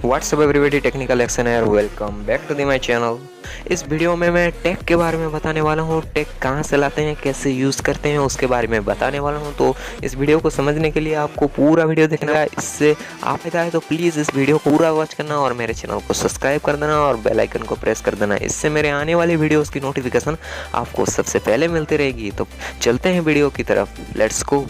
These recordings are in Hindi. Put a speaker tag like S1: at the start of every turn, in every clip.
S1: व्हाट्सअप एवरीबॉडी, टेक्निकल एक्शन है, welcome back to the my channel. इस वीडियो में मैं टेक के बारे में बताने वाला हूँ। टेक कहाँ से लाते हैं, कैसे यूज़ करते हैं, उसके बारे में बताने वाला हूँ। तो इस वीडियो को समझने के लिए आपको पूरा वीडियो देखना है। इससे आप फायदा है तो प्लीज़ इस वीडियो को पूरा वॉच करना और मेरे चैनल को सब्सक्राइब कर देना और बेल आइकन को प्रेस कर देना। इससे मेरे आने वाली वीडियोज़ की नोटिफिकेशन आपको सबसे पहले मिलती रहेगी। तो चलते हैं वीडियो की तरफ, लेट्स गो।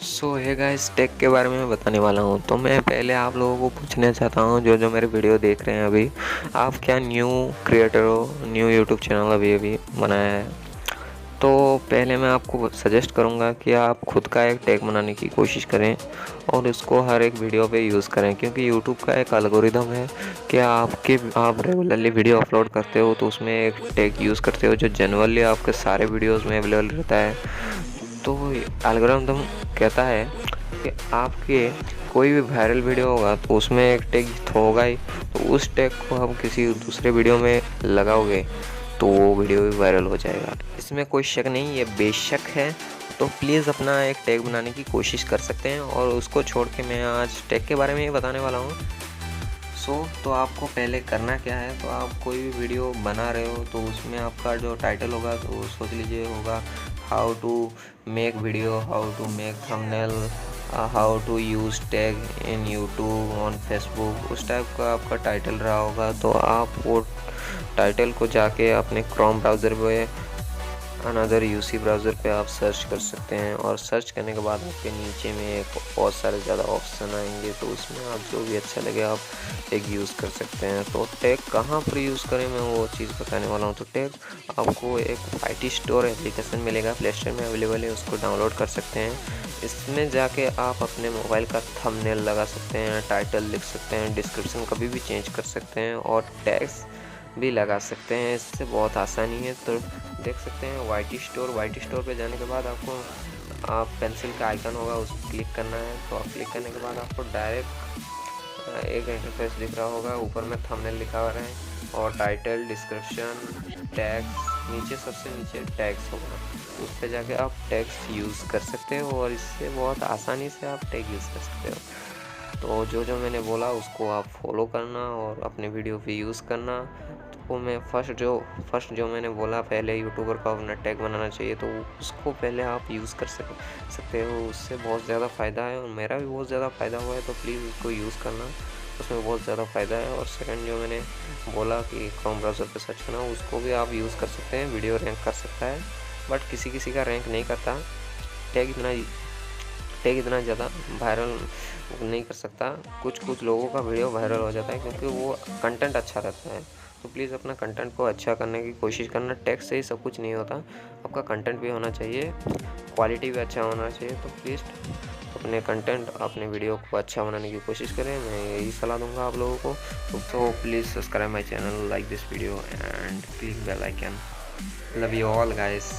S1: सो है गाइस, टेक के बारे में बताने वाला हूँ। तो मैं पहले आप लोगों को पूछना चाहता हूँ, जो मेरे वीडियो देख रहे हैं अभी, आप क्या न्यू क्रिएटर हो, न्यू यूट्यूब चैनल अभी बनाया है, तो पहले मैं आपको सजेस्ट करूँगा कि आप खुद का एक टैग बनाने की कोशिश करें और इसको हर एक वीडियो पे यूज़ करें। क्योंकि यूट्यूब का एक एल्गोरिदम है कि आप रेगुलरली वीडियो अपलोड करते हो तो उसमें एक टैग यूज़ करते हो जो जनरली आपके सारे वीडियोस में अवेलेबल रहता है। तो एल्गोरिदम कहता है कि आपके कोई भी वायरल वीडियो होगा तो उसमें एक टैग तो होगा ही, तो उस टैग को आप किसी दूसरे वीडियो में लगाओगे तो वो वीडियो भी वायरल हो जाएगा। इसमें कोई शक नहीं, ये बेशक है। तो प्लीज़ अपना एक टैग बनाने की कोशिश कर सकते हैं। और उसको छोड़ के मैं आज टैग के बारे में ही बताने वाला हूँ। तो आपको पहले करना क्या है, तो आप कोई भी वीडियो बना रहे हो तो उसमें आपका जो टाइटल होगा तो सोच लीजिए होगा how to make video, how to make thumbnail, how to use tag in YouTube, on Facebook, उस टाइप का आपका टाइटल रहा होगा। तो आप वो टाइटल को जाके अपने क्रोम ब्राउज़र पे, अनदर यूसी ब्राउज़र पे आप सर्च कर सकते हैं। और सर्च करने के बाद आपके नीचे में एक बहुत सारे ज़्यादा ऑप्शन आएंगे, तो उसमें आप जो भी अच्छा लगे आप टैग यूज़ कर सकते हैं। तो टैग कहाँ पर यूज़ करें, मैं वो चीज़ बताने वाला हूँ। तो टैग आपको एक IT स्टोर एप्लीकेशन मिलेगा, प्ले स्टोर में अवेलेबल है, उसको डाउनलोड कर सकते हैं। इसमें जाके आप अपने मोबाइल का थंबनेल लगा सकते हैं, टाइटल लिख सकते हैं, डिस्क्रिप्शन कभी भी चेंज कर सकते हैं और टैग्स भी लगा सकते हैं। इससे बहुत आसानी है। तो देख सकते हैं वाईटी स्टोर पे जाने के बाद आपको आप पेंसिल का आइकन होगा, उस पर क्लिक करना है। तो आप क्लिक करने के बाद आपको डायरेक्ट एक इंटरफेस दिख रहा होगा, ऊपर में थंबनेल लिखा हुआ है और टाइटल, डिस्क्रिप्शन, टैग्स, नीचे सबसे नीचे टैग्स होगा, उस पर जाके आप टैग्स यूज़ कर सकते हो और इससे बहुत आसानी से आप टैग यूज़ कर सकते हो। तो जो मैंने बोला उसको आप फॉलो करना और अपने वीडियो पे यूज़ करना। तो मैं फर्स्ट जो मैंने बोला, पहले यूट्यूबर को अपना टैग बनाना चाहिए, तो उसको पहले आप यूज़ कर सकते हो। उससे बहुत ज़्यादा फ़ायदा है और मेरा भी बहुत ज़्यादा फ़ायदा हुआ है। तो प्लीज़ उसको यूज़ करना, उसमें बहुत ज़्यादा फ़ायदा है। और सेकंड जो मैंने बोला कि क्रोम ब्राउज़र पे सर्च करना, उसको भी आप यूज़ कर सकते हैं, वीडियो रैंक कर सकता है, बट किसी का रैंक नहीं करता। टैग इतना ज़्यादा वायरल नहीं कर सकता। कुछ लोगों का वीडियो वायरल हो जाता है क्योंकि वो कंटेंट अच्छा रहता है। तो प्लीज़ अपना कंटेंट को अच्छा करने की कोशिश करना। टैग से ही सब कुछ नहीं होता, आपका कंटेंट भी होना चाहिए, क्वालिटी भी अच्छा होना चाहिए। तो प्लीज़ अपने कंटेंट, अपने वीडियो को अच्छा बनाने की कोशिश करें, मैं यही सलाह दूंगा आप लोगों को। तो please subscribe my channel, like this video and click bell icon. Love you all guys.